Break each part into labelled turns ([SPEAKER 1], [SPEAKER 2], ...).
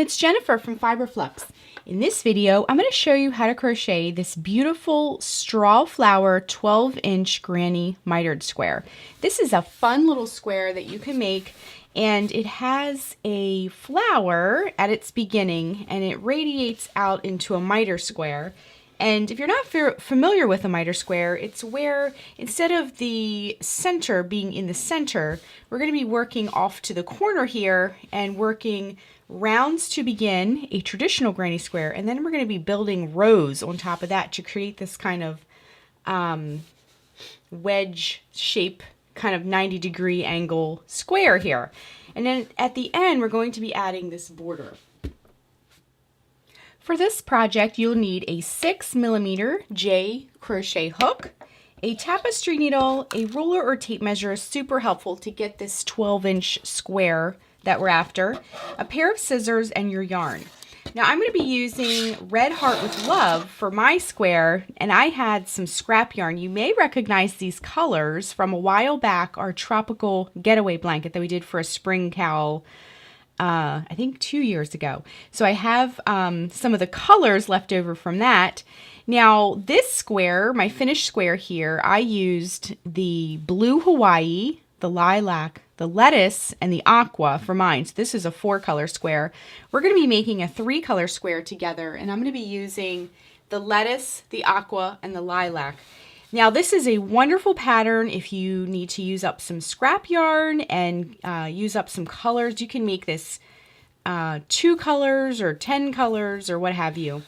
[SPEAKER 1] it's Jennifer from Flux. In this video, I'm going to show you how to crochet this beautiful Strawflower 12-inch granny mitered square. This is a fun little square that you can make, and it has a flower at its beginning and it radiates out into a miter square. And if you're not familiar with a miter square, it's where instead of the center being in the center, we're going to be working off to the corner here and working rounds to begin a traditional granny square, and then we're going to be building rows on top of that to create this kind of wedge shape, kind of 90-degree angle square here. And then at the end, we're going to be adding this border. For this project, you'll need a 6mm J crochet hook, a tapestry needle, a ruler or tape measure is super helpful to get this 12-inch square that we're after, a pair of scissors, and your yarn. Now I'm going to be using Red Heart with Love for my square, and I had some scrap yarn. You may recognize these colors from a while back, our tropical getaway blanket that we did for a spring cowl, I think 2 years ago. So I have some of the colors left over from that. Now this square, my finished square here, I used the blue Hawaii, the lilac, the lettuce, and the aqua for mine. So this is a 4-color square. We're going to be making a 3-color square together, and I'm going to be using the lettuce, the aqua, and the lilac. Now this is a wonderful pattern if you need to use up some scrap yarn and use up some colors. You can make this 2 colors or 10 colors or what have you.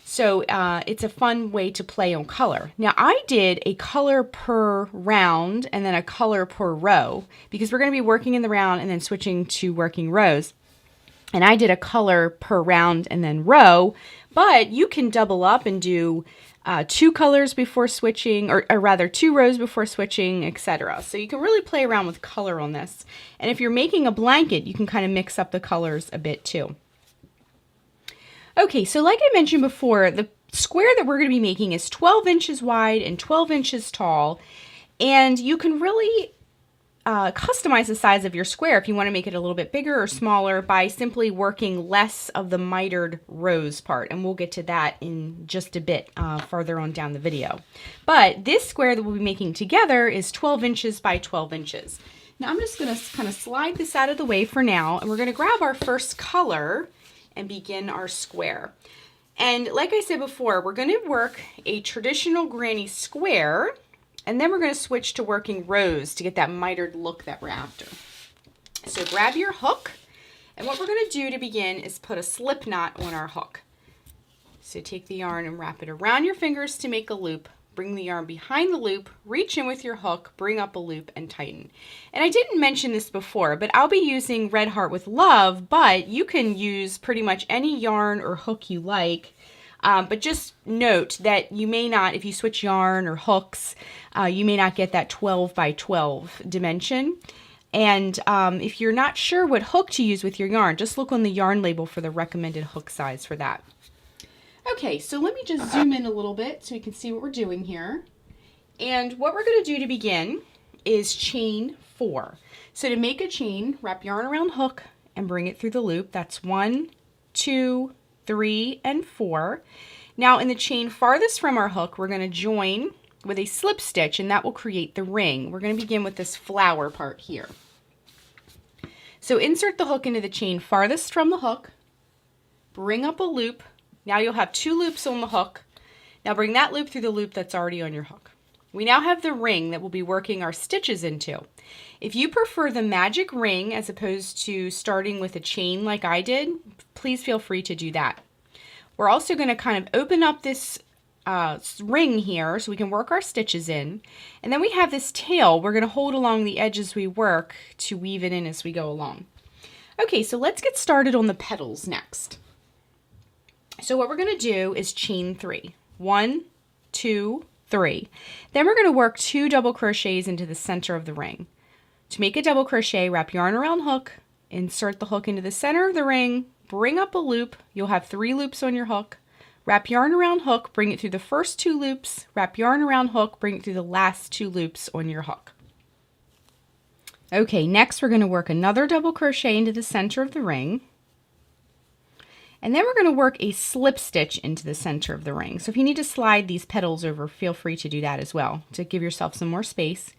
[SPEAKER 1] So it's a fun way to play on color. Now I did a color per round and then a color per row because we're going to be working in the round and then switching to working rows. And I did a color per round and then row, but you can double up and do 2 colors before switching, or rather 2 rows before switching, etc. So you can really play around with color on this. And if you're making a blanket, you can kind of mix up the colors a bit too. Okay, so like I mentioned before, the square that we're going to be making is 12 inches wide and 12 inches tall, and you can really customize the size of your square if you want to make it a little bit bigger or smaller by simply working less of the mitered rows part, and we'll get to that in just a bit further on down the video. But this square that we'll be making together is 12 inches by 12 inches. Now I'm just going to kind of slide this out of the way for now, and we're going to grab our first color and begin our square. And like I said before, we're going to work a traditional granny square, and then we're going to switch to working rows to get that mitered look that we're after. So grab your hook, and what we're going to do to begin is put a slip knot on our hook. So take the yarn and wrap it around your fingers to make a loop. Bring the yarn behind the loop, reach in with your hook, bring up a loop, and tighten. And I didn't mention this before, but I'll be using Red Heart with Love, but you can use pretty much any yarn or hook you like. But just note that you may not, if you switch yarn or hooks, you may not get that 12 by 12 dimension. And if you're not sure what hook to use with your yarn, just look on the yarn label for the recommended hook size for that. Okay, so let me just zoom in a little bit so we can see what we're doing here. And what we're going to do to begin is chain 4. So to make a chain, wrap yarn around hook and bring it through the loop. That's 1, 2, 3, and 4. Now in the chain farthest from our hook, we're going to join with a slip stitch, and that will create the ring. We're going to begin with this flower part here. So insert the hook into the chain farthest from the hook, bring up a loop. Now you'll have 2 loops on the hook. Now bring that loop through the loop that's already on your hook. We now have the ring that we'll be working our stitches into. If you prefer the magic ring as opposed to starting with a chain like I did, please feel free to do that. We're also going to kind of open up this ring here so we can work our stitches in. And then we have this tail we're going to hold along the edge as we work to weave it in as we go along. Okay, so let's get started on the petals next. So what we're going to do is chain 3. 1, 2, 3. Then we're going to work 2 double crochets into the center of the ring. To make a double crochet, wrap yarn around hook, insert the hook into the center of the ring, bring up a loop. You'll have 3 loops on your hook. Wrap yarn around hook, bring it through the first 2 loops. Wrap yarn around hook, bring it through the last 2 loops on your hook. Okay, next we're going to work another double crochet into the center of the ring. And then we're going to work a slip stitch into the center of the ring. So if you need to slide these petals over, feel free to do that as well to give yourself some more space.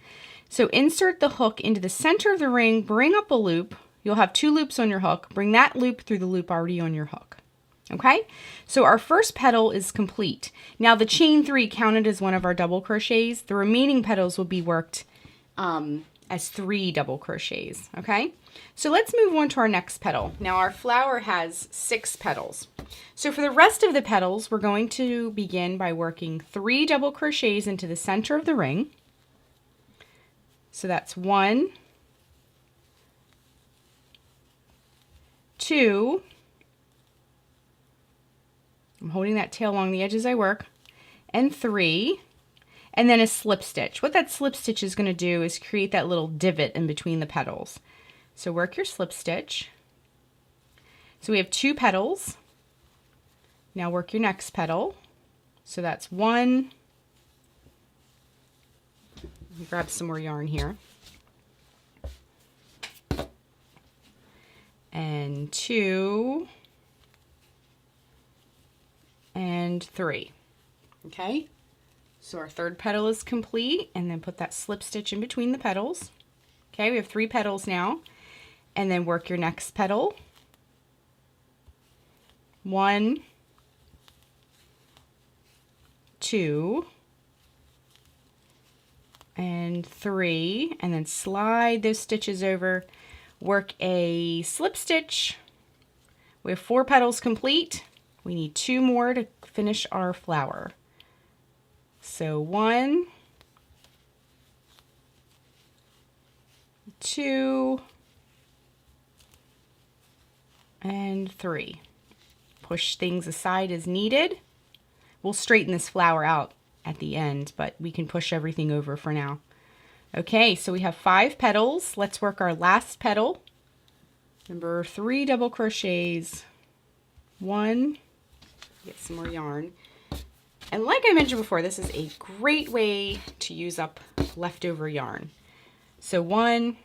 [SPEAKER 1] So insert the hook into the center of the ring, bring up a loop. You'll have 2 loops on your hook. Bring that loop through the loop already on your hook. Okay, so our first petal is complete. Now the chain 3 counted as one of our double crochets. The remaining petals will be worked as 3 double crochets. Okay, so let's move on to our next petal. Now our flower has 6 petals. So for the rest of the petals, we're going to begin by working 3 double crochets into the center of the ring. So that's 1, 2, I'm holding that tail along the edge as I work, and 3, and then a slip stitch. What that slip stitch is going to do is create that little divot in between the petals. So work your slip stitch. So we have 2 petals. Now work your next petal. So that's 1. Let me grab some more yarn here. And 2. And 3. Okay, so our third petal is complete, and then put that slip stitch in between the petals. Okay, we have 3 petals now, and then work your next petal. 1, 2, and 3, and then slide those stitches over. Work a slip stitch. We have 4 petals complete. We need 2 more to finish our flower. So 1, 2, and 3. Push things aside as needed. We'll straighten this flower out at the end, but we can push everything over for now. Okay, so we have 5 petals. Let's work our last petal. Remember, 3 double crochets. 1, get some more yarn. And like I mentioned before, this is a great way to use up leftover yarn. So 1,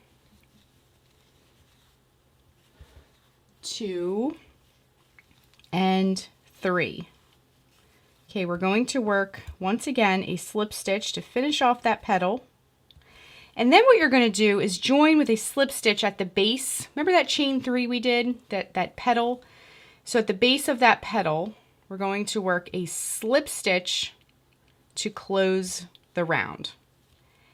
[SPEAKER 1] 2, and 3. Okay, we're going to work once again a slip stitch to finish off that petal. And then what you're going to do is join with a slip stitch at the base. Remember that chain 3 we did, that petal? So at the base of that petal, we're going to work a slip stitch to close the round.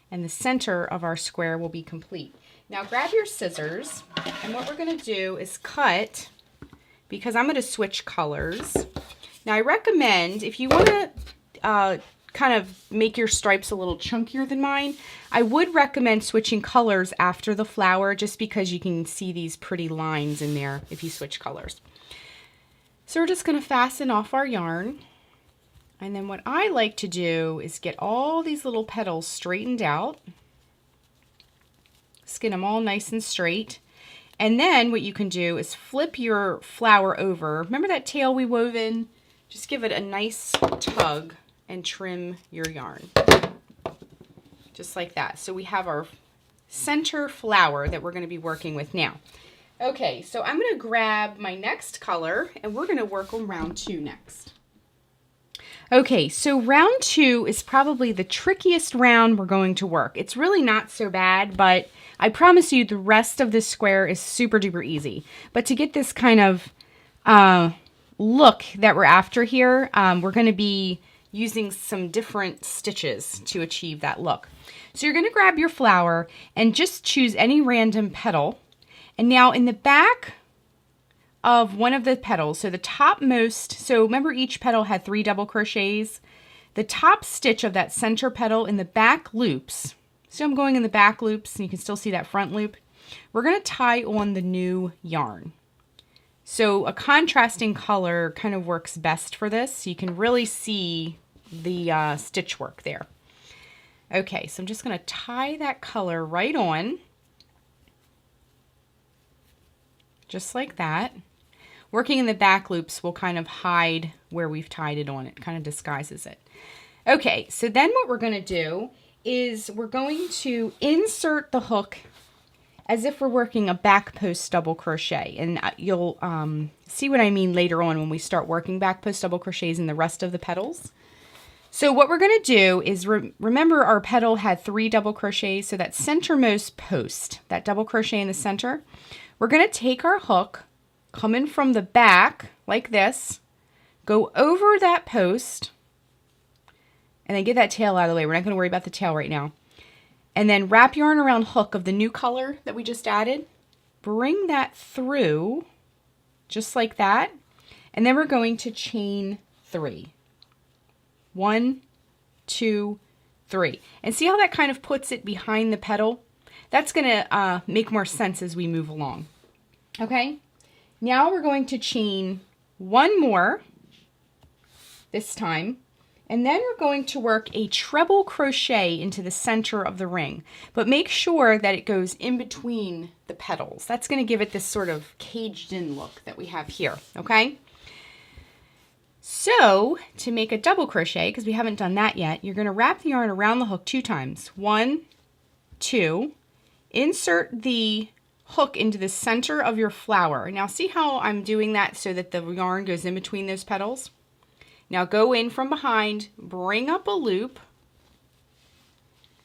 [SPEAKER 1] And the center of our square will be complete. Now grab your scissors, and what we're going to do is cut, because I'm going to switch colors. Now I recommend, if you want to kind of make your stripes a little chunkier than mine, I would recommend switching colors after the flower, just because you can see these pretty lines in there if you switch colors. So we're just going to fasten off our yarn. And then what I like to do is get all these little petals straightened out. Skin them all nice and straight. And then what you can do is flip your flower over. Remember that tail we wove in? Just give it a nice tug and trim your yarn. Just like that. So we have our center flower that we're going to be working with now. Okay, so I'm going to grab my next color, and we're going to work on round 2 next. Okay, so round 2 is probably the trickiest round we're going to work. It's really not so bad, but I promise you the rest of this square is super duper easy. But to get this kind of look that we're after here, we're going to be using some different stitches to achieve that look. So you're going to grab your flower and just choose any random petal. And now in the back of one of the petals, so the topmost, so remember each petal had 3 double crochets. The top stitch of that center petal in the back loops, so I'm going in the back loops and you can still see that front loop, we're going to tie on the new yarn. So a contrasting color kind of works best for this, so you can really see the stitch work there. Okay, so I'm just going to tie that color right on. Just like that. Working in the back loops will kind of hide where we've tied it on. It kind of disguises it. Okay, so then what we're going to do is we're going to insert the hook as if we're working a back post double crochet. And you'll see what I mean later on when we start working back post double crochets in the rest of the petals. So what we're going to do is, remember our petal had 3 double crochets, so that centermost post, that double crochet in the center, we're going to take our hook, come in from the back like this, go over that post, and then get that tail out of the way. We're not going to worry about the tail right now. And then wrap yarn around hook of the new color that we just added. Bring that through just like that. And then we're going to chain 3. 1, 2, 3. And see how that kind of puts it behind the petal? That's going to make more sense as we move along. Okay? Now we're going to chain 1 more this time. And then we're going to work a treble crochet into the center of the ring. But make sure that it goes in between the petals. That's going to give it this sort of caged in look that we have here. Okay? So, to make a double crochet, because we haven't done that yet, you're going to wrap the yarn around the hook 2 times. 1, 2. Insert the hook into the center of your flower. Now see how I'm doing that so that the yarn goes in between those petals? Now go in from behind, bring up a loop,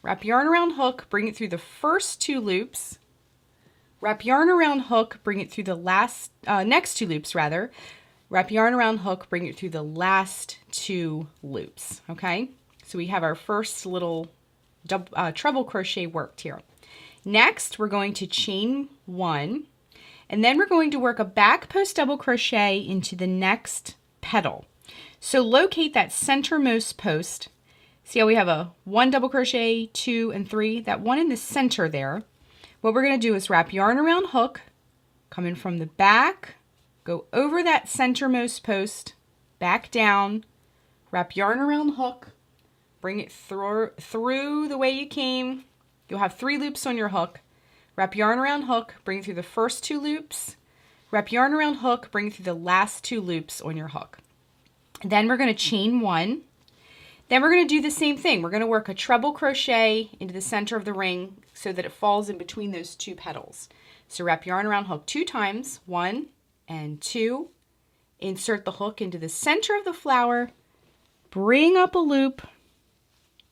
[SPEAKER 1] wrap yarn around hook, bring it through the first 2 loops, wrap yarn around hook, bring it through the next 2 loops rather. Wrap yarn around hook, bring it through the last 2 loops, okay? So we have our first little treble crochet worked here. Next, we're going to chain 1, and then we're going to work a back post double crochet into the next petal. So locate that centermost post. See how we have a 1 double crochet, 2, and 3? That one in the center there. What we're going to do is wrap yarn around hook, come in from the back, go over that centermost post, back down, wrap yarn around hook, bring it through the way you came. You'll have 3 loops on your hook. Wrap yarn around hook, bring it through the first 2 loops, wrap yarn around hook, bring it through the last 2 loops on your hook. Then we're going to chain 1. Then we're going to do the same thing. We're going to work a treble crochet into the center of the ring so that it falls in between those 2 petals. So wrap yarn around hook 2 times, 1 and 2. Insert the hook into the center of the flower, bring up a loop,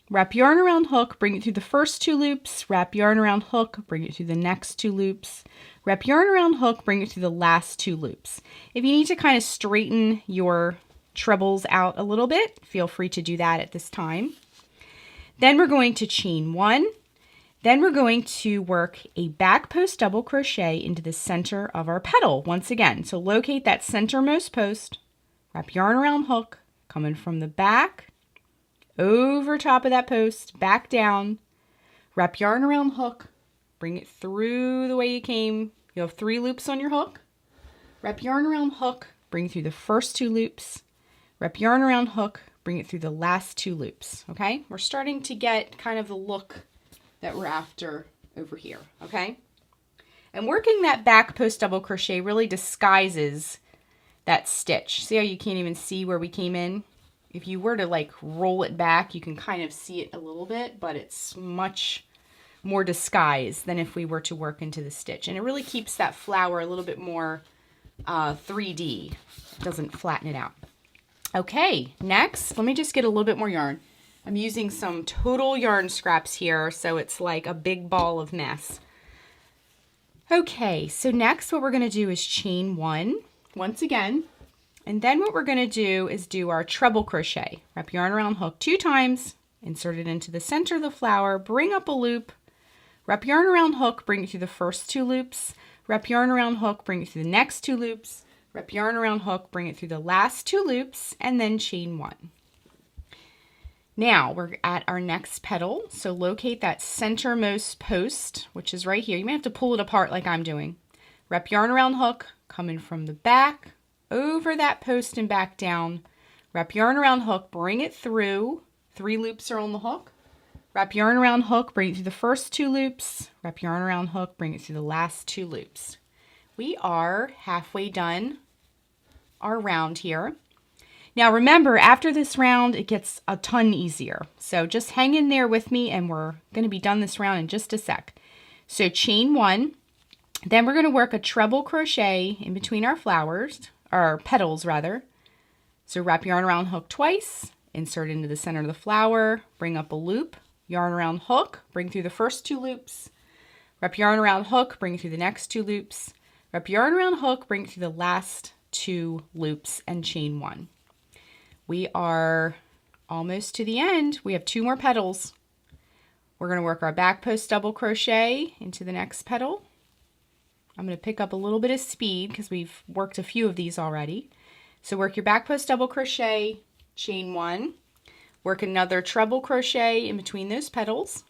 [SPEAKER 1] wrap yarn around hook, bring it through the first 2 loops, wrap yarn around hook, bring it through the next 2 loops, wrap yarn around hook, bring it through the last 2 loops. If you need to kind of straighten your trebles out a little bit, feel free to do that at this time. Then we're going to chain 1. Then we're going to work a back post double crochet into the center of our petal once again. So locate that centermost post, wrap yarn around hook, come in from the back, over top of that post, back down, wrap yarn around hook, bring it through the way you came. You'll have 3 loops on your hook. Wrap yarn around hook, bring it through the first 2 loops, wrap yarn around hook, bring it through the last 2 loops, okay? We're starting to get kind of the look that we're after over here, okay? And working that back post double crochet really disguises that stitch. See how you can't even see where we came in? If you were to like roll it back, you can kind of see it a little bit, but it's much more disguised than if we were to work into the stitch. And it really keeps that flower a little bit more 3D. It doesn't flatten it out. Okay, next, let me just get a little bit more yarn. I'm using some total yarn scraps here, so it's like a big ball of mess. Okay, so next what we're going to do is chain 1 once again. And then what we're going to do is do our treble crochet. Wrap yarn around hook 2 times, insert it into the center of the flower, bring up a loop, wrap yarn around hook, bring it through the first 2 loops, wrap yarn around hook, bring it through the next 2 loops, wrap yarn around hook, bring it through the last 2 loops, and then chain 1. Now we're at our next petal, so locate that centermost post, which is right here. You may have to pull it apart like I'm doing. Wrap yarn around hook, come in from the back, over that post and back down. Wrap yarn around hook, bring it through. 3 loops are on the hook. Wrap yarn around hook, bring it through the first 2 loops. Wrap yarn around hook, bring it through the last 2 loops. We are halfway done our round here. Now remember, after this round, it gets a ton easier. So just hang in there with me and we're going to be done this round in just a sec. So chain 1. Then we're going to work a treble crochet in between our flowers, or petals rather. So wrap yarn around hook twice, insert into the center of the flower, bring up a loop, yarn around hook, bring through the first 2 loops, wrap yarn around hook, bring through the next 2 loops, wrap yarn around hook, bring through the last 2 loops, and chain 1. We are almost to the end. We have 2 more petals. We're going to work our back post double crochet into the next petal. I'm going to pick up a little bit of speed because we've worked a few of these already. So work your back post double crochet, chain 1, work another treble crochet in between those petals,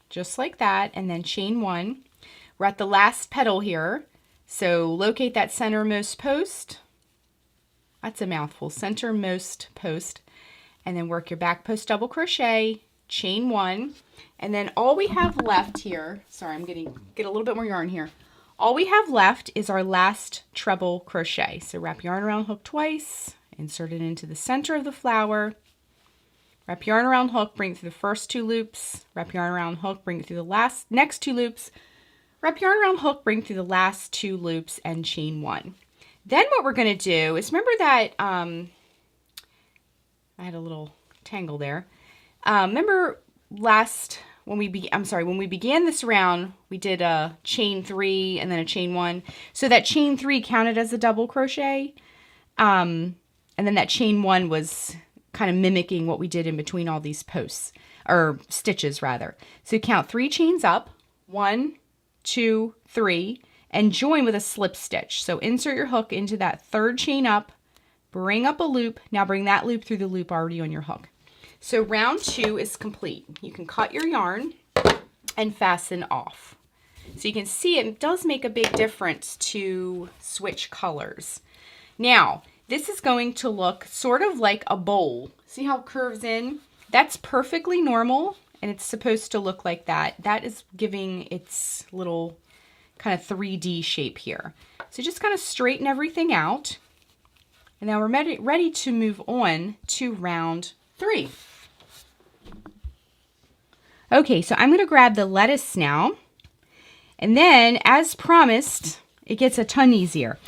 [SPEAKER 1] just like that, and then chain 1. We're at the last petal here, so locate that centermost post. That's a mouthful, centermost post, and then work your back post double crochet, chain 1, and then all we have left here, sorry, I'm get a little bit more yarn here. All we have left is our last treble crochet. So wrap yarn around hook twice, insert it into the center of the flower, wrap yarn around hook, bring it through the first 2 loops, wrap yarn around hook, bring it through the next 2 loops, wrap yarn around hook, bring through the last 2 loops, and chain 1. Then what we're going to do is, remember that I had a little tangle there. Remember when we began this round, we did a chain 3 and then a chain 1. So that chain 3 counted as a double crochet. And then that chain 1 was kind of mimicking what we did in between all these posts, or stitches rather. So count 3 chains up, 1, 2, 3, and join with a slip stitch. So insert your hook into that 3rd chain up, bring up a loop. Now bring that loop through the loop already on your hook. So round 2 is complete. You can cut your yarn and fasten off. So you can see it does make a big difference to switch colors. Now, this is going to look sort of like a bowl. See how it curves in? That's perfectly normal, and it's supposed to look like that. That is giving its little kind of 3D shape here. So just kind of straighten everything out. And now we're ready to move on to round 3. Okay, so I'm going to grab the lettuce now. And then, as promised, it gets a ton easier.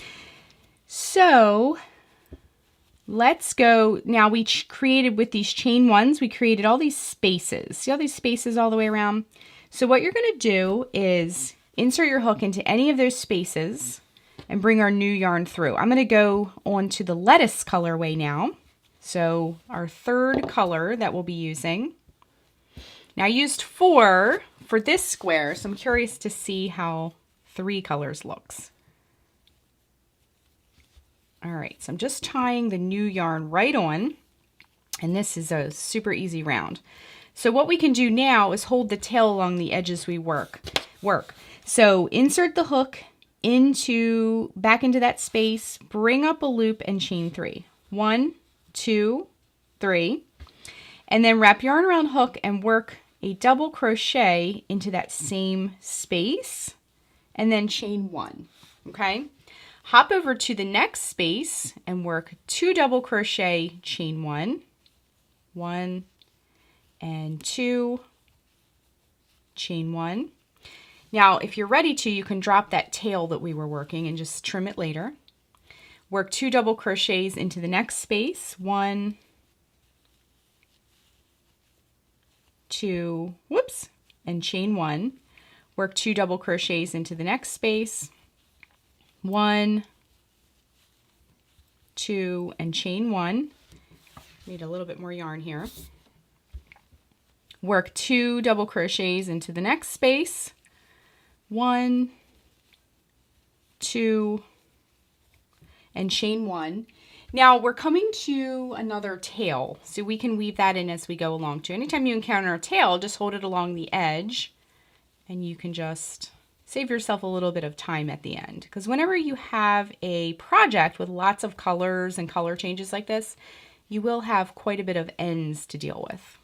[SPEAKER 1] So let's go. Now we created with these chain 1s, we created all these spaces. See all these spaces all the way around? So what you're going to do is insert your hook into any of those spaces and bring our new yarn through. I'm going to go on to the lettuce colorway now. So our 3rd color that we'll be using. Now I used 4 for this square, so I'm curious to see how 3 colors looks. All right, so I'm just tying the new yarn right on, and this is a super easy round. So what we can do now is hold the tail along the edges we work. So insert the hook back into that space, bring up a loop and chain 3. 1, 2, 3. And then wrap yarn around hook and work a double crochet into that same space and then chain 1. Okay? Hop over to the next space and work 2 double crochet, chain 1, 1 and 2, chain 1. Now, if you're ready to, you can drop that tail that we were working and just trim it later. Work 2 double crochets into the next space, 1, 2, whoops, and chain 1. Work 2 double crochets into the next space, 1, 2, and chain 1. Need a little bit more yarn here. Work 2 double crochets into the next space, 1, 2, and chain 1. Now we're coming to another tail, so we can weave that in as we go along too. Anytime you encounter a tail, just hold it along the edge and you can just save yourself a little bit of time at the end. Because whenever you have a project with lots of colors and color changes like this, you will have quite a bit of ends to deal with.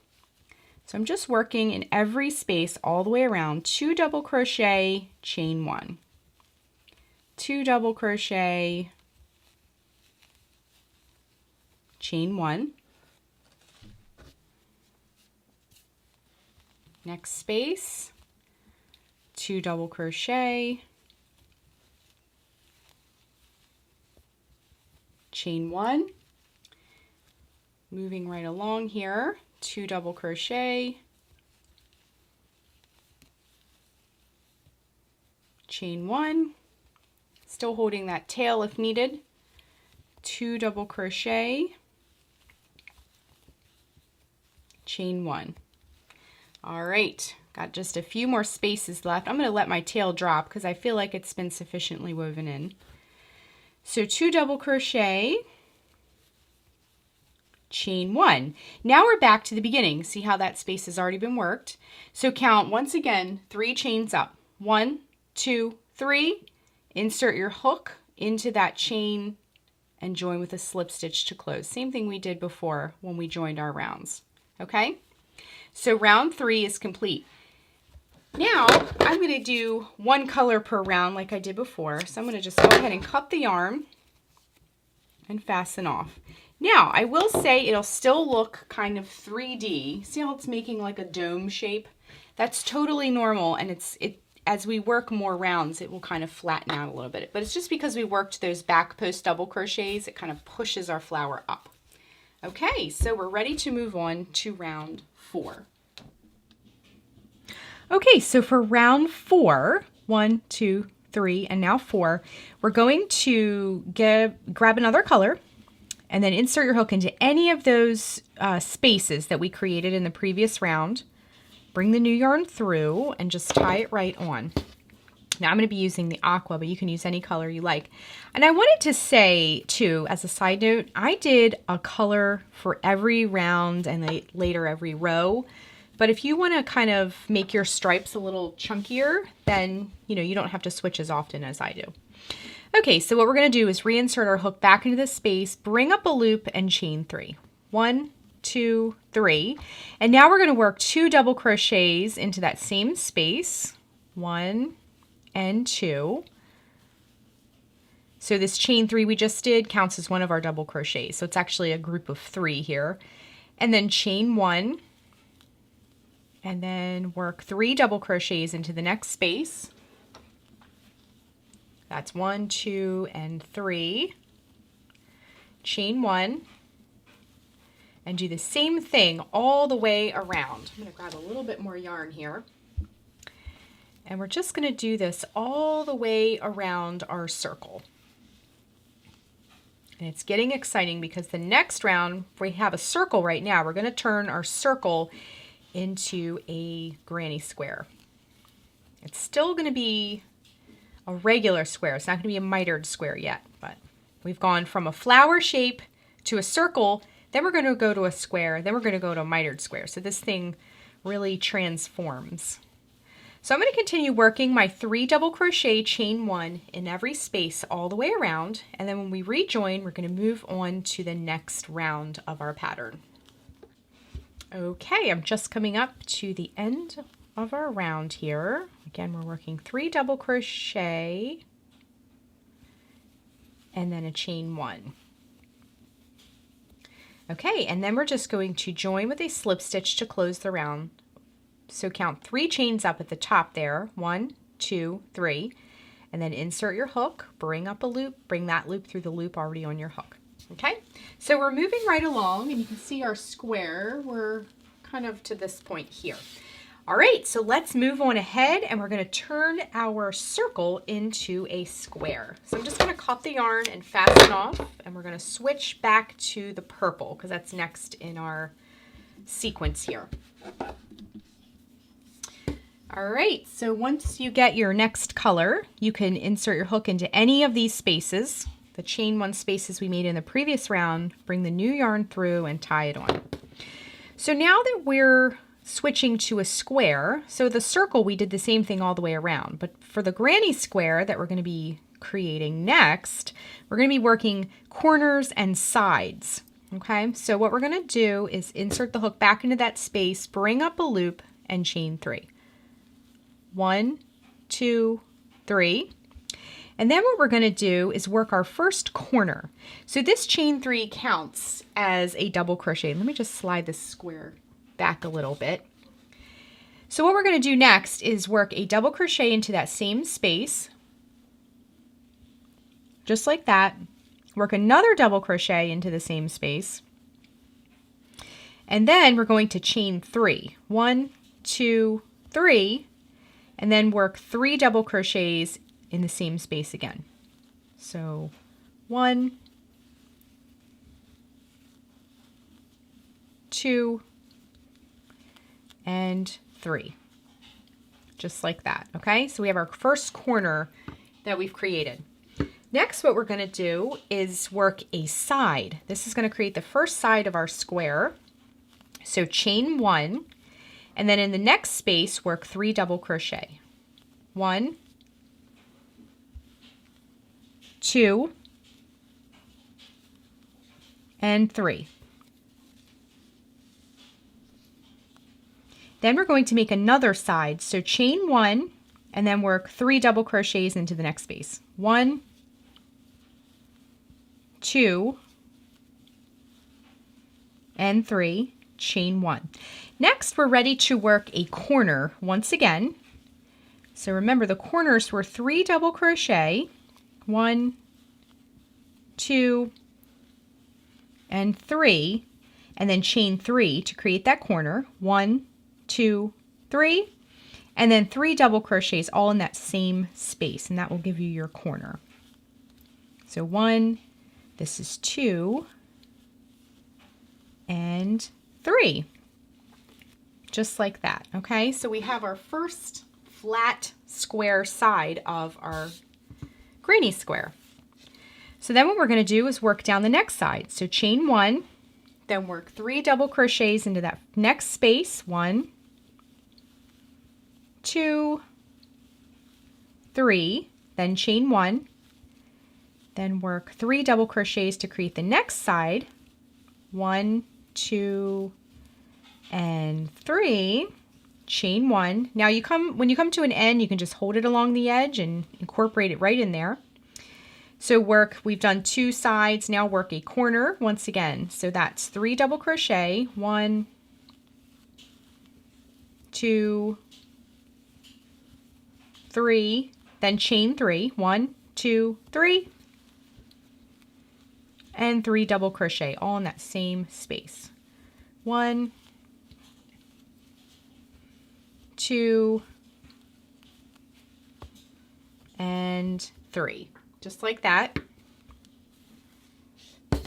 [SPEAKER 1] So I'm just working in every space all the way around, 2 double crochet, chain 1, 2 double crochet, chain 1, Next space, 2 double crochet, chain 1, moving right along here, 2 double crochet, chain 1, still holding that tail if needed, 2 double crochet, chain 1. All right, got just a few more spaces left. I'm going to let my tail drop because I feel like it's been sufficiently woven in. So 2 double crochet, chain 1. Now we're back to the beginning. See how that space has already been worked? So count once again 3 chains up. 1, 2, 3. Insert your hook into that chain and join with a slip stitch to close. Same thing we did before when we joined our rounds. Okay? So round 3 is complete. Now I'm going to do 1 color per round like I did before. So I'm going to just go ahead and cut the yarn and fasten off. Now I will say it'll still look kind of 3D. See how it's making like a dome shape? That's totally normal, and as we work more rounds it will kind of flatten out a little bit. But it's just because we worked those back post double crochets, it kind of pushes our flower up. Okay, so we're ready to move on to round 4. Okay, so for round 4, 1, 2, 3, and now 4, we're going to grab another color and then insert your hook into any of those spaces that we created in the previous round. Bring the new yarn through and just tie it right on. Now I'm going to be using the aqua, but you can use any color you like. And I wanted to say too, as a side note, I did a color for every round and later every row. But if you want to kind of make your stripes a little chunkier, then you don't have to switch as often as I do. Okay, so what we're going to do is reinsert our hook back into the space, bring up a loop, and chain 3. 1, 2, 3. And now we're going to work 2 double crochets into that same space. 1 and 2. So this chain 3 we just did counts as one of our double crochets. So it's actually a group of 3 here. And then chain 1. And then work 3 double crochets into the next space. That's 1, 2, and 3. Chain 1. And do the same thing all the way around. I'm going to grab a little bit more yarn here. And we're just going to do this all the way around our circle. And it's getting exciting because the next round, we have a circle right now. We're going to turn our circle into a granny square. It's still going to be a regular square. It's not going to be a mitered square yet, but we've gone from a flower shape to a circle, then we're going to go to a square, then we're going to go to a mitered square. So this thing really transforms. So I'm going to continue working my 3 double crochet, chain 1 in every space all the way around, and then when we rejoin, we're going to move on to the next round of our pattern. Okay, I'm just coming up to the end of our round here. Again, we're working 3 double crochet and then a chain 1. Okay, and then we're just going to join with a slip stitch to close the round. So count 3 chains up at the top there, 1, 2, 3, and then insert your hook, bring up a loop, bring that loop through the loop already on your hook. Okay, so we're moving right along, and you can see our square. We're kind of to this point here. All right, so let's move on ahead, and we're going to turn our circle into a square. So I'm just going to cut the yarn and fasten off, and we're going to switch back to the purple because that's next in our sequence here. All right, so once you get your next color, you can insert your hook into any of these spaces, the chain 1 spaces we made in the previous round, bring the new yarn through and tie it on. So now that we're switching to a square, so the circle we did the same thing all the way around, but for the granny square that we're going to be creating next, we're going to be working corners and sides. Okay, so what we're going to do is insert the hook back into that space, bring up a loop, and chain 3. 1, 2, 3. And then what we're going to do is work our first corner. So this chain 3 counts as a double crochet. Let me just slide this square back a little bit. So what we're going to do next is work a double crochet into that same space, just like that. Work another double crochet into the same space. And then we're going to chain 3. 1, 2, 3, and then work 3 double crochets in the same space again. So 1, 2, and 3. Just like that, okay? So we have our first corner that we've created. Next, what we're going to do is work a side. This is going to create the first side of our square. So chain 1, and then in the next space, work 3 double crochet. 1, 2, and 3. Then we're going to make another side. So chain 1, and then work 3 double crochets into the next space. 1, 2, and 3, chain 1. Next, we're ready to work a corner once again. So remember, the corners were 3 double crochet, 1, 2, and 3, and then chain 3 to create that corner. 1, 2, 3, and then 3 double crochets all in that same space, and that will give you your corner. So 1, this is 2, and 3, just like that. Okay, so we have our first flat square side of our granny square. So then what we're going to do is work down the next side. So chain 1, then work 3 double crochets into that next space. 1, 2, 3, then chain 1, then work 3 double crochets to create the next side. 1, 2, and 3, chain 1. Now when you come to an end, you can just hold it along the edge and incorporate it right in there. So we've done 2 sides, now work a corner once again. So that's 3 double crochet, 1, 2, 3, then chain 3, 1, 2, 3, and 3 double crochet all in that same space. 1, 2, and 3, just like that. And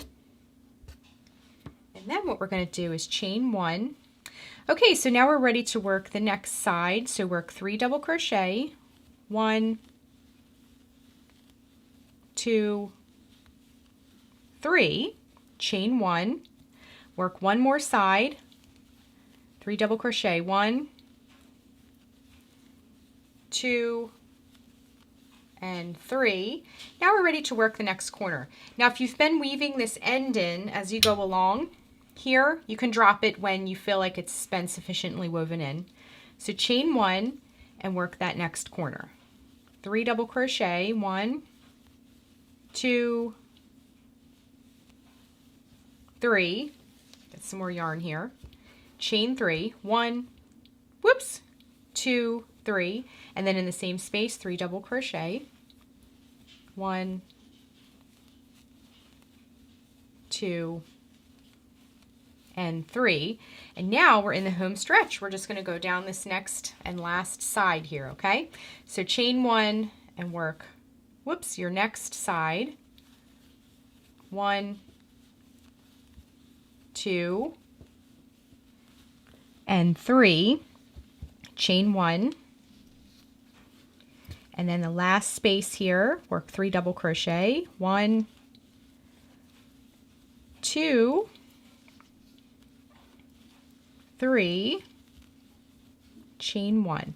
[SPEAKER 1] then what we're going to do is chain 1. Okay, so now we're ready to work the next side. So work 3 double crochet, 1, 2, 3, chain 1, work one more side, 3 double crochet, 1, 2, and 3. Now we're ready to work the next corner. Now if you've been weaving this end in as you go along here, you can drop it when you feel like it's been sufficiently woven in. So chain 1 and work that next corner. 3 double crochet, 1, 2, 3, get some more yarn here, chain 3, 1, whoops, 2, 3, and then in the same space 3 double crochet, 1, 2, and 3, and now we're in the home stretch. We're just going to go down this next and last side here, okay? So chain 1 and work, whoops, your next side, 1, 2, and 3, chain 1, and then the last space here, work 3 double crochet, 1, 2, 3, chain 1.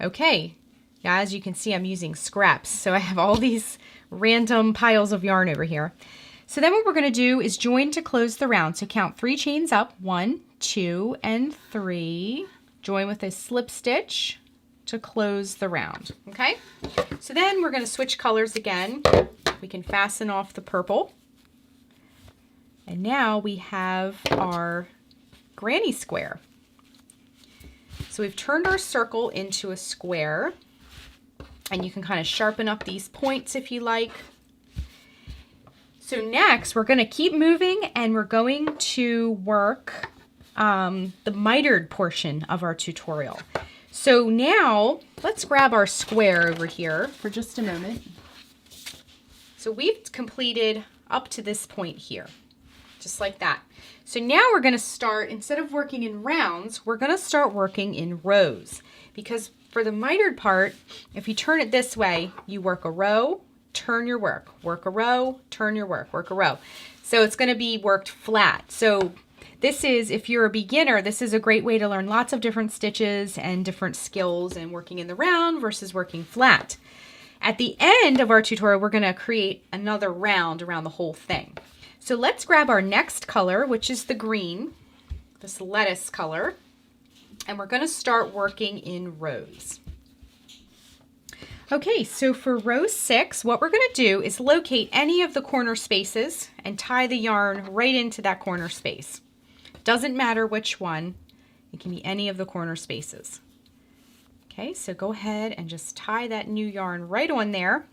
[SPEAKER 1] Okay, now as you can see, I'm using scraps, so I have all these random piles of yarn over here. So then what we're going to do is join to close the round. So count 3 chains up, 1, 2, and 3. Join with a slip stitch to close the round, okay? So then we're going to switch colors again. We can fasten off the purple. And now we have our granny square. So we've turned our circle into a square, and you can kind of sharpen up these points if you like. So next we're going to keep moving, and we're going to work the mitered portion of our tutorial. So now let's grab our square over here for just a moment. So we've completed up to this point here, just like that. So now we're going to start, instead of working in rounds, we're going to start working in rows, because for the mitered part, if you turn it this way, you work a row, turn your work a row, turn your work a row. So it's going to be worked flat. So this is, if you're a beginner, this is a great way to learn lots of different stitches and different skills and working in the round versus working flat. At the end of our tutorial, we're going to create another round around the whole thing. So let's grab our next color, which is the green, this lettuce color, and we're going to start working in rows. Okay, so for row 6, what we're going to do is locate any of the corner spaces and tie the yarn right into that corner space. Doesn't matter which one, it can be any of the corner spaces. Okay, so go ahead and just tie that new yarn right on there.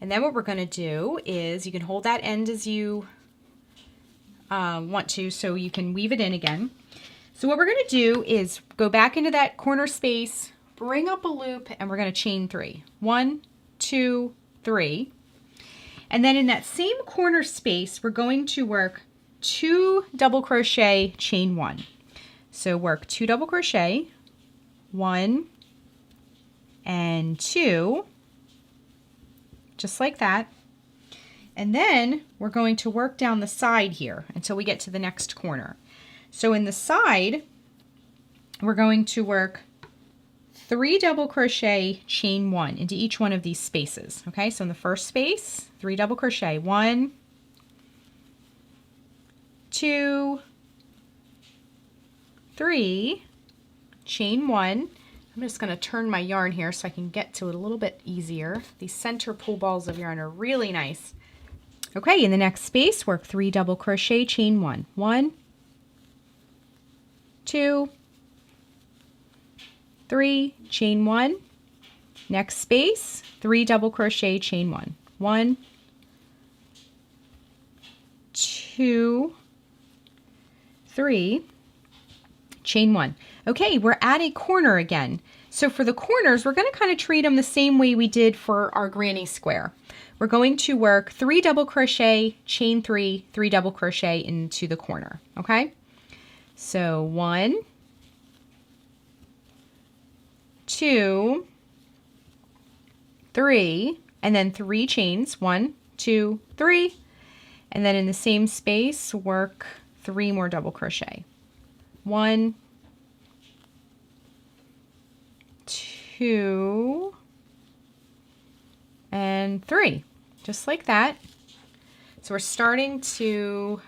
[SPEAKER 1] And then what we're going to do is, you can hold that end as you want to, so you can weave it in again. So what we're going to do is go back into that corner space, bring up a loop, and we're going to chain 3. 1, 2, 3. And then in that same corner space, we're going to work 2 double crochet, chain 1. So work 2 double crochet, 1 and 2, just like that. And then we're going to work down the side here until we get to the next corner. So in the side, we're going to work 3 double crochet, chain 1 into each one of these spaces. Okay, so in the first space, 3 double crochet, 1, 2, 3, chain 1. I'm just going to turn my yarn here so I can get to it a little bit easier. These center pull balls of yarn are really nice. Okay, in the next space, work 3 double crochet, chain 1. 1, 2, 3, chain 1. Next space, 3 double crochet, chain 1. 1, 2, 3, chain 1. Okay, we're at a corner again. So for the corners, we're going to kind of treat them the same way we did for our granny square. We're going to work 3 double crochet, chain 3, 3 double crochet into the corner. Okay, so 1, 2, 3, and then 3 chains, 1, 2, 3, and then in the same space work 3 more double crochet. 1, 2, and 3, just like that. So we're starting to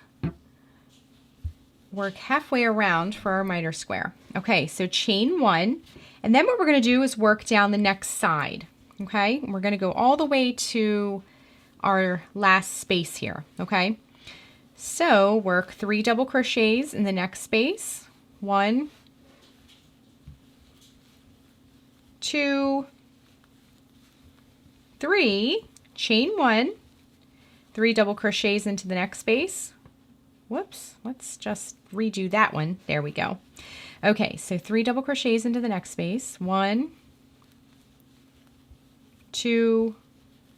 [SPEAKER 1] work halfway around for our miter square. Okay, so chain 1, and then what we're going to do is work down the next side. Okay, and we're going to go all the way to our last space here. Okay, so work 3 double crochets in the next space. 1, 2, 3, chain 1, 3 double crochets into the next space. Whoops, let's just redo that one. There we go. Okay, so 3 double crochets into the next space. 1, 2,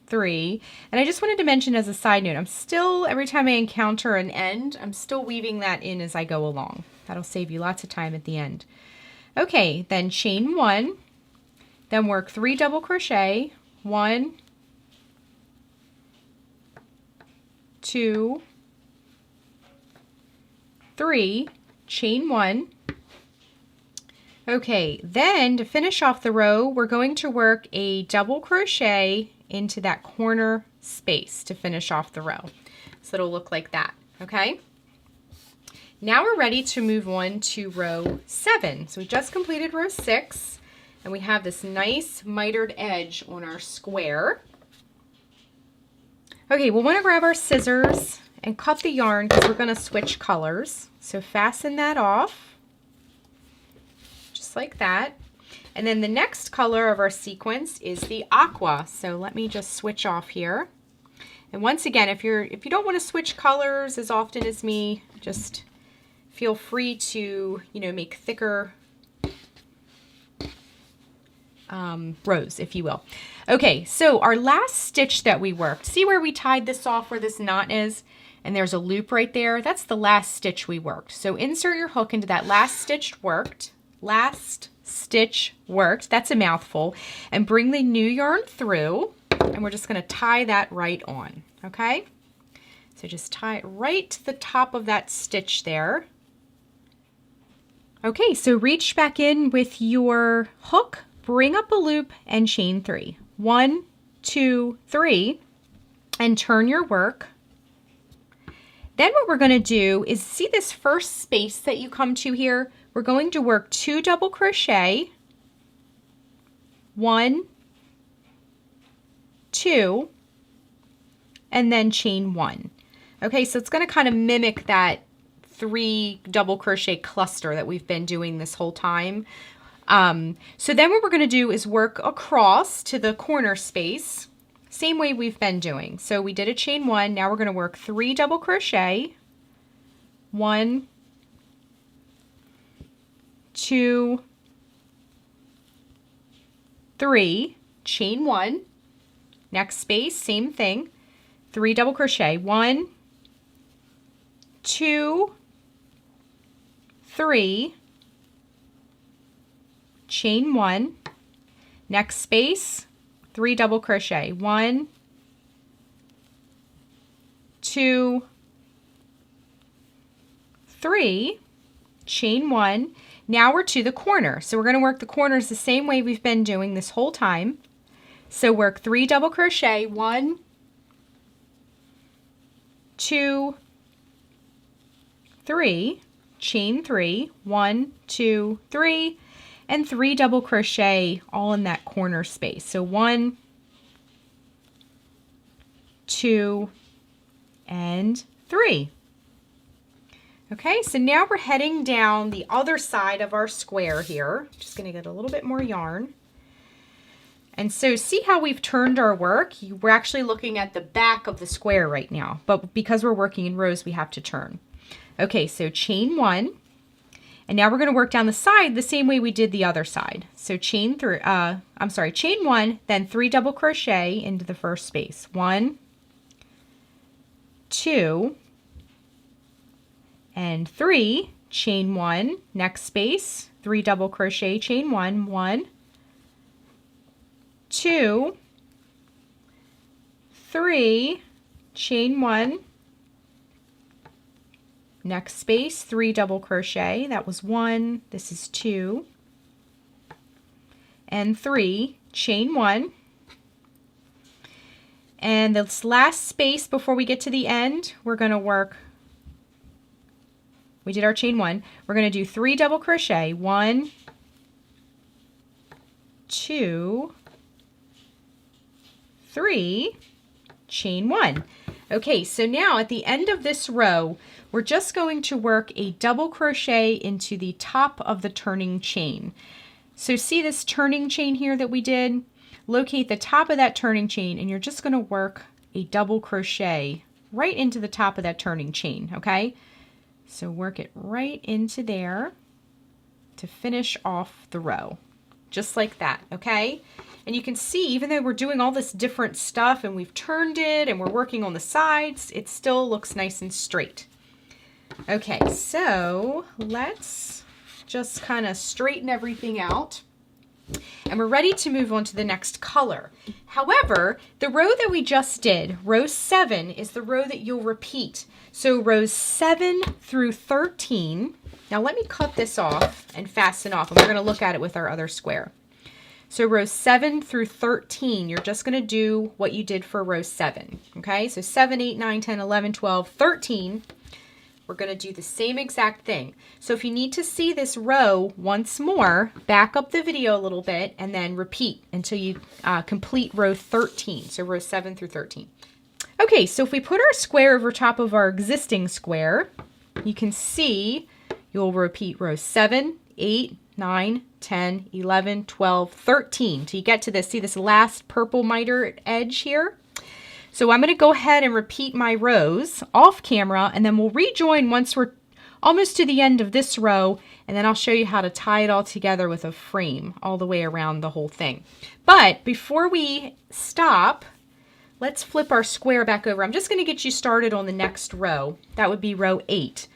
[SPEAKER 1] 3. And I just wanted to mention as a side note, I'm still, every time I encounter an end, I'm still weaving that in as I go along. That'll save you lots of time at the end. Okay, then chain 1, then work 3 double crochet, 1, 2, 3, chain 1. Okay, then to finish off the row, we're going to work a double crochet into that corner space to finish off the row. So it'll look like that, okay? Now we're ready to move on to row 7. So we just completed row 6, and we have this nice mitered edge on our square. Okay, we'll want to grab our scissors and cut the yarn because we're going to switch colors. So fasten that off, just like that. And then the next color of our sequence is the aqua. So let me just switch off here. And once again, if you don't want to switch colors as often as me, just feel free to, make thicker rows, if you will. Okay, so our last stitch that we worked, see where we tied this off where this knot is? And there's a loop right there. That's the last stitch we worked. So insert your hook into that last stitch worked. That's a mouthful. And bring the new yarn through. And we're just going to tie that right on. Okay? So just tie it right to the top of that stitch there. Okay, so reach back in with your hook, bring up a loop, and chain 3. 1, 2, 3, and turn your work. Then what we're going to do is, see this first space that you come to here? We're going to work 2 double crochet, 1, 2, and then chain 1. Okay, so it's going to kind of mimic that 3 double crochet cluster that we've been doing this whole time. So then what we're going to do is work across to the corner space, same way we've been doing. So we did a chain 1, now we're going to work 3 double crochet, 1, 2, 3, chain 1, next space, same thing, 3 double crochet, 1, 2, 3, chain 1, next space, 3 double crochet, 1, 2, 3, chain 1. Now we're to the corner. So we're going to work the corners the same way we've been doing this whole time. So work 3 double crochet, 1, 2, 3, chain 3, 1, 2, 3, and 3 double crochet all in that corner space. So 1, 2, and 3. Okay, so now we're heading down the other side of our square here. Just going to get a little bit more yarn. And so see how we've turned our work? We're actually looking at the back of the square right now, but because we're working in rows, we have to turn. Okay, so chain 1, and now we're going to work down the side the same way we did the other side. So chain 1, then 3 double crochet into the first space. 1, 2, and 3, chain 1, next space, 3 double crochet, chain 1, 1, 2, 3, chain 1, next space, 3 double crochet, that was 1, this is 2, and 3, chain 1. And this last space before we get to the end, we're going to work, we did our chain 1, we're going to do 3 double crochet, 1, 2, 3, chain 1. Okay, so now at the end of this row, we're just going to work a double crochet into the top of the turning chain. So see this turning chain here that we did? Locate the top of that turning chain, and you're just going to work a double crochet right into the top of that turning chain, okay? So work it right into there to finish off the row, just like that, okay? And you can see, even though we're doing all this different stuff and we've turned it and we're working on the sides, it still looks nice and straight. Okay, so let's just kind of straighten everything out. And we're ready to move on to the next color. However, the row that we just did, row 7, is the row that you'll repeat. So rows 7 through 13. Now let me cut this off and fasten off, and we're going to look at it with our other square. So rows 7 through 13, you're just going to do what you did for row 7. Okay, so 7, 8, 9, 10, 11, 12, 13. We're going to do the same exact thing. So if you need to see this row once more, back up the video a little bit and then repeat until you complete row 13. So row 7 through 13. Okay, so if we put our square over top of our existing square, you can see you'll repeat rows 7, 8, 9, 10, 11, 12, 13 till you get to this. See this last purple mitered edge here? So I'm going to go ahead and repeat my rows off camera, and then we'll rejoin once we're almost to the end of this row, and then I'll show you how to tie it all together with a frame all the way around the whole thing. But before we stop, let's flip our square back over. I'm just going to get you started on the next row. That would be row 8.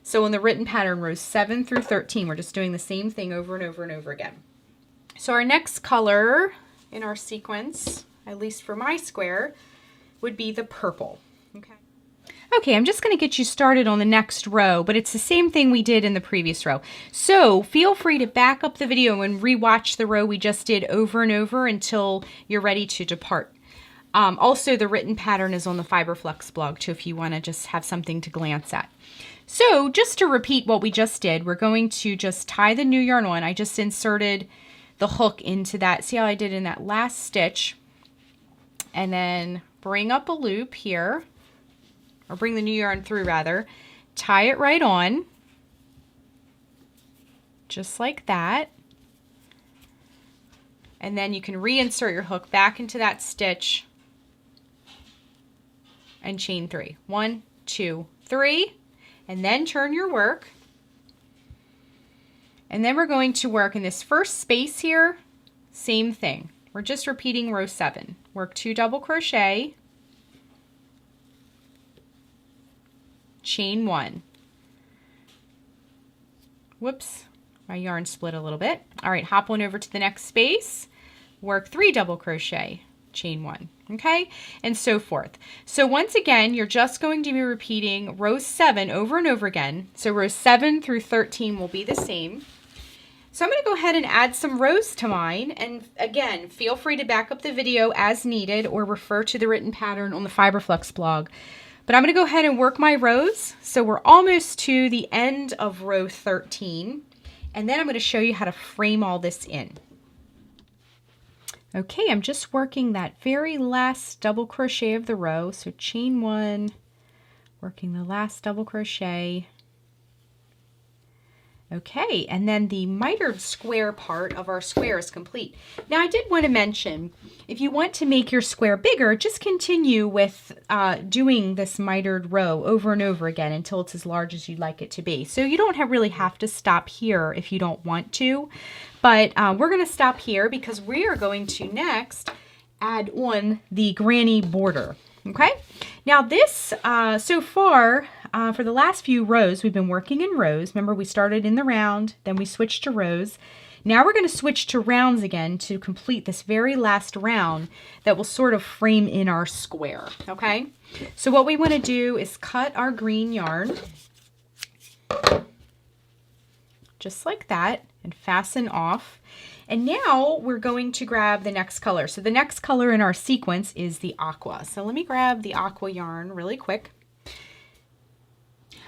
[SPEAKER 1] So in the written pattern, rows 7 through 13, we're just doing the same thing over and over and over again. So our next color in our sequence, at least for my square, would be the purple. Okay, I'm just going to get you started on the next row, but it's the same thing we did in the previous row. So feel free to back up the video and rewatch the row we just did over and over until you're ready to depart. Also, the written pattern is on the Fiber Flux blog too if you want to just have something to glance at. So just to repeat what we just did, we're going to just tie the new yarn on. I just inserted the hook into that. See how I did in that last stitch? And then bring up a loop here, or bring the new yarn through rather. Tie it right on, just like that. And then you can reinsert your hook back into that stitch and chain 3. 1, 2, 3, and then turn your work. And then we're going to work in this first space here, same thing. We're just repeating row 7. Work 2 double crochet, chain 1. Whoops, my yarn split a little bit. All right, hop on over to the next space, work 3 double crochet, chain 1, okay, and so forth. So once again, you're just going to be repeating row 7 over and over again. So rows 7 through 13 will be the same. So I'm going to go ahead and add some rows to mine, and again, feel free to back up the video as needed or refer to the written pattern on the Fiber Flux blog. But I'm going to go ahead and work my rows. So we're almost to the end of row 13, and then I'm going to show you how to frame all this in. Okay, I'm just working that very last double crochet of the row. So chain 1, working the last double crochet. Okay, and then the mitered square part of our square is complete. Now I did want to mention, if you want to make your square bigger, just continue with doing this mitered row over and over again until it's as large as you'd like it to be. So you don't really have to stop here if you don't want to, but we're going to stop here because we are going to next add on the granny border. Okay, now this, so far, for the last few rows, we've been working in rows. Remember, we started in the round, then we switched to rows. Now we're going to switch to rounds again to complete this very last round that will sort of frame in our square, okay? So what we want to do is cut our green yarn, just like that, and fasten off. And now we're going to grab the next color. So the next color in our sequence is the aqua. So let me grab the aqua yarn really quick.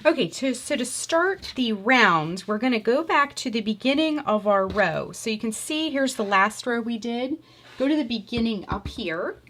[SPEAKER 1] Okay, so to start the round, we're going to go back to the beginning of our row. So you can see here's the last row we did. Go to the beginning up here.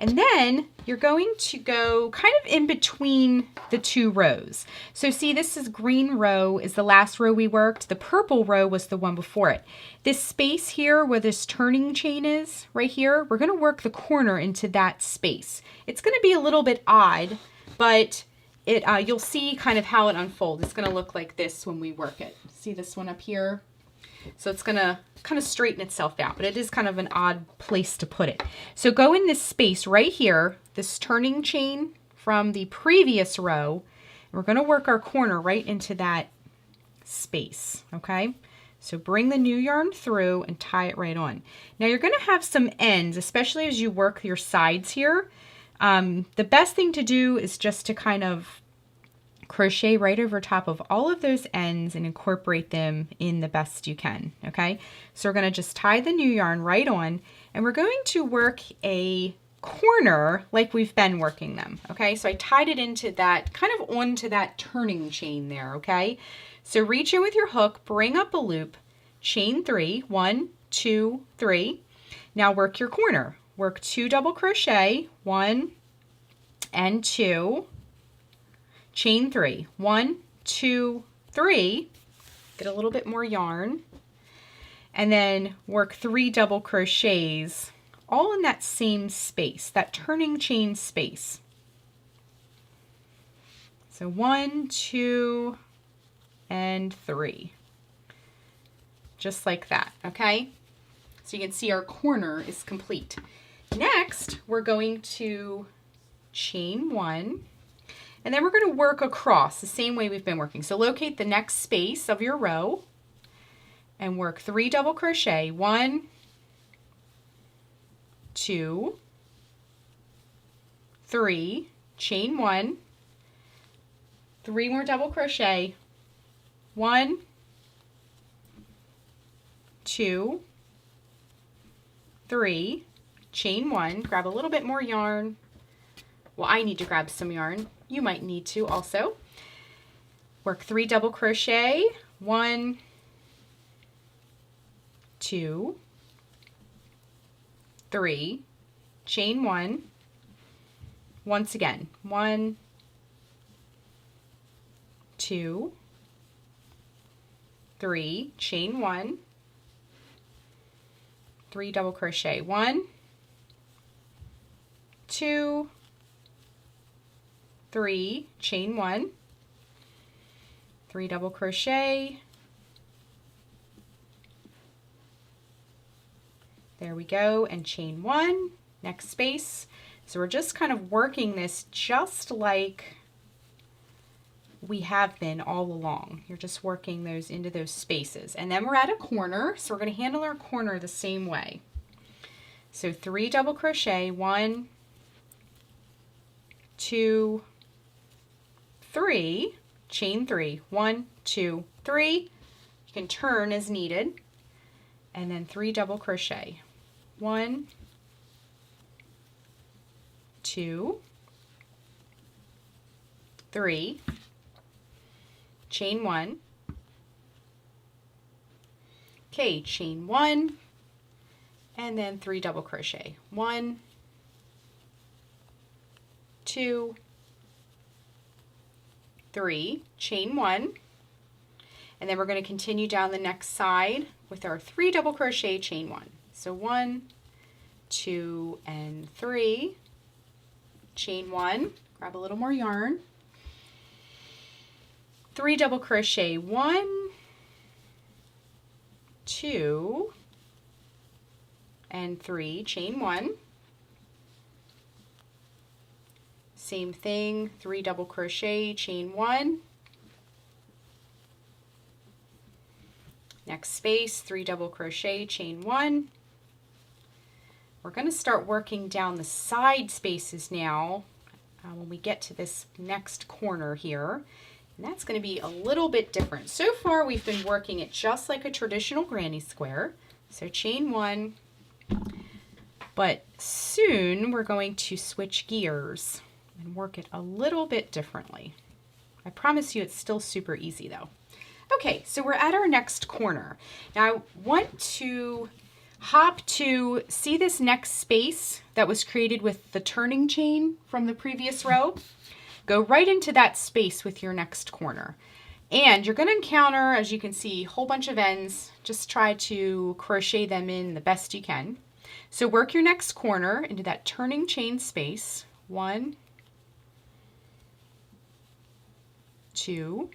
[SPEAKER 1] And then you're going to go kind of in between the two rows. So see, this is green row is the last row we worked. The purple row was the one before it. This space here where this turning chain is right here, we're going to work the corner into that space. It's going to be a little bit odd, but you'll see kind of how it unfolds. It's going to look like this when we work it. See this one up here? So it's going to kind of straighten itself out, but it is kind of an odd place to put it. So go in this space right here, this turning chain from the previous row, and we're going to work our corner right into that space, okay? So bring the new yarn through and tie it right on. Now you're going to have some ends, especially as you work your sides here. The best thing to do is just to kind of crochet right over top of all of those ends and incorporate them in the best you can, okay? So we're going to just tie the new yarn right on, and we're going to work a corner like we've been working them, okay? So I tied it into that, kind of onto that turning chain there, okay? So reach in with your hook, bring up a loop, chain 3, 1, 2, 3. Now work your corner. Work 2 double crochet, 1, and 2, chain 3. 1, 2, 3. Get a little bit more yarn, and then work 3 double crochets all in that same space, that turning chain space. So 1, 2, and 3. Just like that, okay? So you can see our corner is complete. Next, we're going to chain 1, and then we're going to work across the same way we've been working. So locate the next space of your row and work 3 double crochet. 1, 2, 3, chain 1, 3 more double crochet. 1, 2, 3, chain 1, grab a little bit more yarn. Well, I need to grab some yarn. You might need to also. Work 3 double crochet. 1, 2, 3, chain 1. Once again, 1, 2, 3, chain 1, 3 double crochet. 1, 2, 3, chain 1, 3 double crochet. There we go, and chain 1, next space. So we're just kind of working this just like we have been all along. You're just working those into those spaces. And then we're at a corner, so we're going to handle our corner the same way. So 3 double crochet, 1, 2, 3, chain 3, 1, 2, 3. You can turn as needed, and then 3 double crochet. 1, 2, 3, chain 1. Okay, chain 1, and then 3 double crochet. 1, 2, 3, chain 1, and then we're going to continue down the next side with our 3 double crochet, chain 1. So 1, 2, and 3, chain 1, grab a little more yarn, 3 double crochet, 1, 2, and 3, chain 1. Same thing, 3 double crochet, chain 1. Next space, 3 double crochet, chain 1. We're going to start working down the side spaces now when we get to this next corner here. And that's going to be a little bit different. So far we've been working it just like a traditional granny square. So chain 1, but soon we're going to switch gears and work it a little bit differently. I promise you it's still super easy though. Okay, so we're at our next corner. Now I want to hop to, see this next space that was created with the turning chain from the previous row? Go right into that space with your next corner. And you're going to encounter, as you can see, a whole bunch of ends. Just try to crochet them in the best you can. So work your next corner into that turning chain space. 1, 2,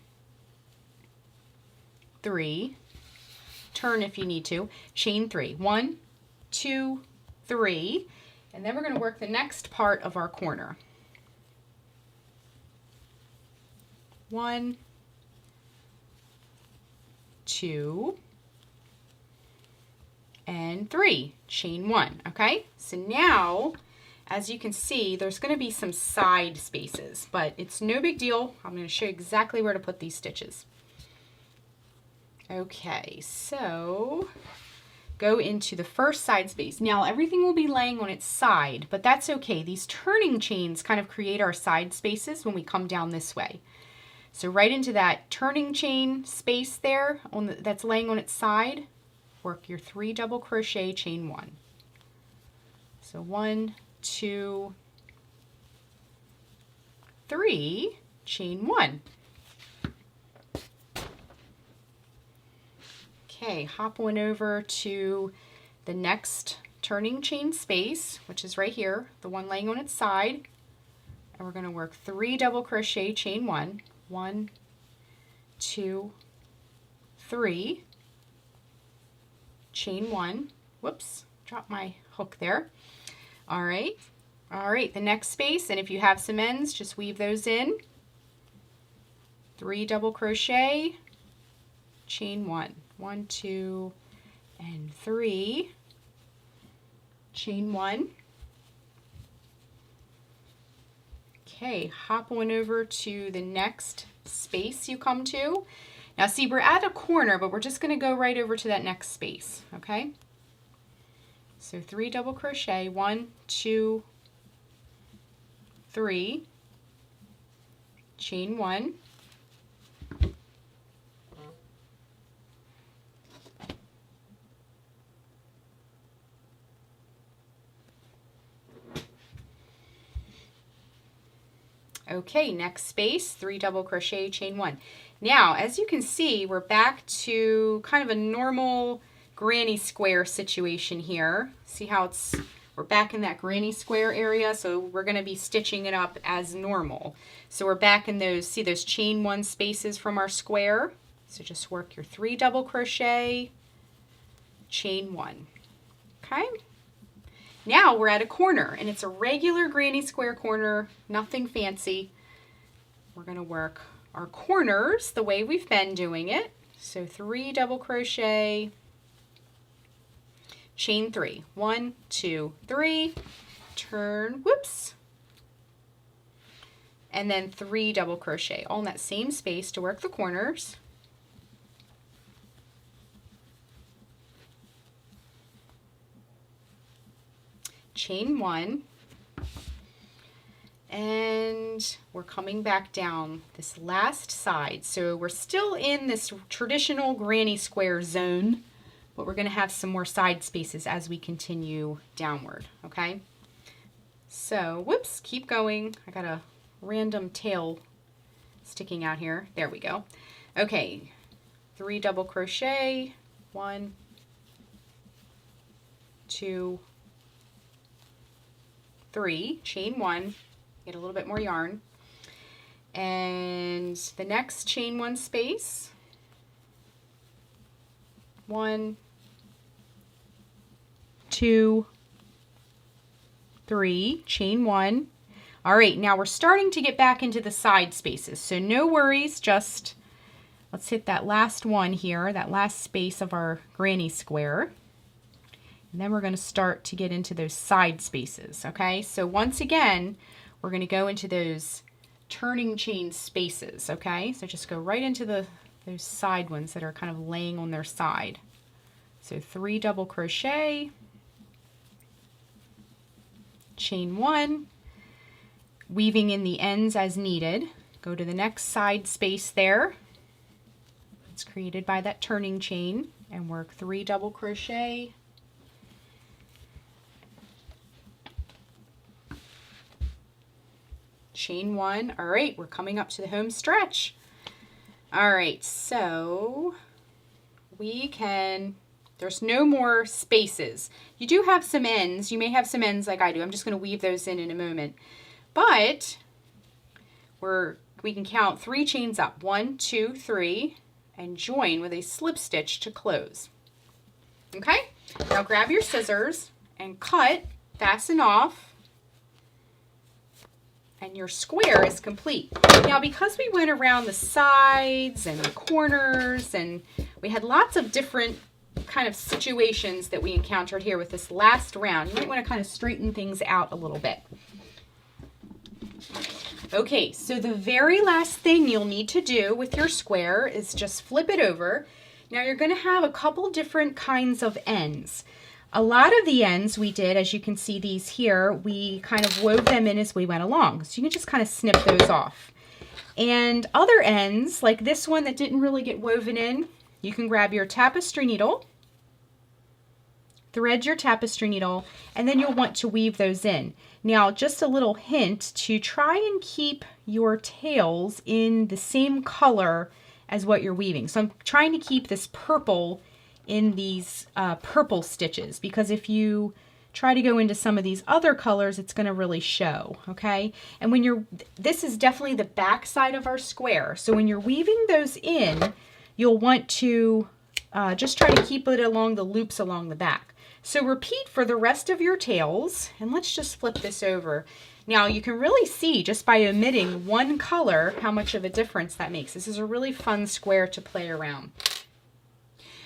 [SPEAKER 1] 3, turn if you need to, chain 3, 1, 2, 3, and then we're going to work the next part of our corner. 1, 2, and 3, chain 1, okay? So now, as you can see, there's going to be some side spaces, but it's no big deal. I'm going to show you exactly where to put these stitches. Okay, so go into the first side space. Now everything will be laying on its side, but that's okay. These turning chains kind of create our side spaces when we come down this way. So right into that turning chain space there that's laying on its side, work your 3 double crochet, chain 1. So 1, 2, 3, chain 1. Okay, hop on over to the next turning chain space, which is right here, the one laying on its side, and we're going to work 3 double crochet, chain 1, 1, 2, 3, chain 1. Whoops, dropped my hook there. All right, the next space, and if you have some ends, just weave those in. 3 double crochet, chain 1, 1, 2, and 3, chain 1. Okay, hop on over to the next space you come to. Now see, we're at a corner, but we're just going to go right over to that next space, okay? So 3 double crochet, 1, 2, 3, chain 1. Okay, next space, 3 double crochet, chain 1. Now, as you can see, we're back to kind of a normal granny square situation here. See how we're back in that granny square area, so we're going to be stitching it up as normal. So we're back in those, see those chain 1 spaces from our square. So just work your 3 double crochet, chain 1. Okay? Now we're at a corner, and it's a regular granny square corner, nothing fancy. We're going to work our corners the way we've been doing it. So 3 double crochet, chain 3, 1, 2, 3, turn, whoops, and then 3 double crochet, all in that same space to work the corners. Chain 1, and we're coming back down this last side. So we're still in this traditional granny square zone, but we're going to have some more side spaces as we continue downward, okay? So, whoops, keep going. I got a random tail sticking out here. There we go. Okay, 3 double crochet, 1, 2, 3, chain 1, get a little bit more yarn, and the next chain 1 space, 1, 2, 3, chain 1. All right, now we're starting to get back into the side spaces, so no worries, just let's hit that last one here, that last space of our granny square. And then we're going to start to get into those side spaces, okay? So once again, we're going to go into those turning chain spaces, okay? So just go right into those side ones that are kind of laying on their side. So 3 double crochet, chain 1, weaving in the ends as needed. Go to the next side space there. It's created by that turning chain, and work 3 double crochet, chain 1. All right, we're coming up to the home stretch. All right, so we can, there's no more spaces. You do have some ends. You may have some ends like I do. I'm just going to weave those in a moment. But we can count 3 chains up. 1, 2, 3, and join with a slip stitch to close. Okay, now grab your scissors and cut, fasten off, and your square is complete. Now, because we went around the sides and the corners, and we had lots of different kind of situations that we encountered here with this last round, you might want to kind of straighten things out a little bit. Okay, so the very last thing you'll need to do with your square is just flip it over. Now you're going to have a couple different kinds of ends. A lot of the ends we did, as you can see these here, we kind of wove them in as we went along. So you can just kind of snip those off. And other ends, like this one that didn't really get woven in, you can grab your tapestry needle, thread your tapestry needle, and then you'll want to weave those in. Now, just a little hint to try and keep your tails in the same color as what you're weaving. So I'm trying to keep this purple in these purple stitches, because if you try to go into some of these other colors, it's going to really show, okay? And when you're, this is definitely the back side of our square. So when you're weaving those in, you'll want to just try to keep it along the loops along the back. So repeat for the rest of your tails, and let's just flip this over. Now you can really see just by omitting one color how much of a difference that makes. This is a really fun square to play around.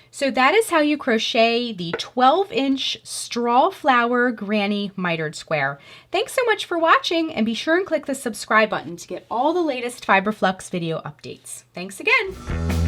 [SPEAKER 1] So that is how you crochet the 12-inch Strawflower Granny Mitered Square. Thanks so much for watching, and be sure and click the subscribe button to get all the latest Fiber Flux video updates. Thanks again.